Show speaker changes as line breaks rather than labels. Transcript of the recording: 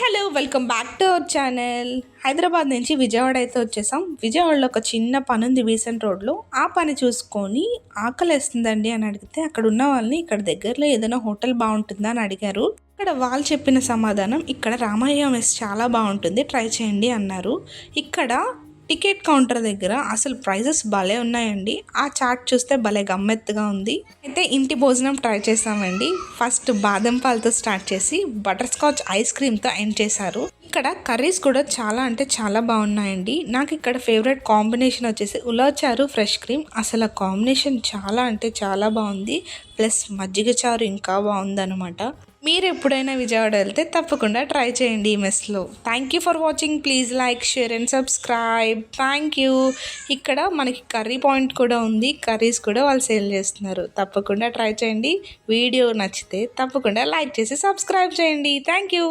Hello welcome back to our channel. Hyderabad నుంచి విజయవాడ అయితే వచ్చేసాం. విజయవాడలో ఒక చిన్న పని ఉంది బీసెంట్ రోడ్లో. ఆ పని చూసుకొని ఆకలేస్తుందండి అని అడిగితే అక్కడ ఉన్న వాళ్ళని ఇక్కడ దగ్గరలో ఏదైనా హోటల్ బాగుంటుందా అని అడిగారు. ఇక్కడ వాళ్ళు చెప్పిన సమాధానం ఇక్కడ రామయ్య మెస్ చాలా బాగుంటుంది, ట్రై చేయండి అన్నారు. ఇక్కడ టికెట్ కౌంటర్ దగ్గర అసలు ప్రైజెస్ భలే ఉన్నాయండి. ఆ చాట్ చూస్తే భలే గమ్మెత్తుగా ఉంది. అయితే ఇంటి భోజనం ట్రై చేసామండి. ఫస్ట్ బాదం పాలతో స్టార్ట్ చేసి బటర్ స్కాచ్ ఐస్ క్రీమ్తో ఎండ్ చేశారు. ఇక్కడ కర్రీస్ కూడా చాలా అంటే చాలా బాగున్నాయండి. నాకు ఇక్కడ ఫేవరెట్ కాంబినేషన్ వచ్చేసి ఉలవచారు ఫ్రెష్ క్రీమ్. అసలు ఆ కాంబినేషన్ చాలా అంటే చాలా బాగుంది. ప్లస్ మజ్జిగ చారు ఇంకా బాగుందన్నమాట. మీరు ఎప్పుడైనా విజయవాడ వెళ్తే తప్పకుండా ట్రై చేయండి ఈ మెస్లో. Thank you for watching. Please like, share and subscribe. Thank you. ఇక్కడ మనకి కర్రీ పాయింట్ కూడా ఉంది. కర్రీస్ కూడా వాళ్ళు సేల్ చేస్తున్నారు. తప్పకుండా ట్రై చేయండి. వీడియో నచ్చితే తప్పకుండా లైక్ చేసి సబ్స్క్రైబ్ చేయండి. Thank you.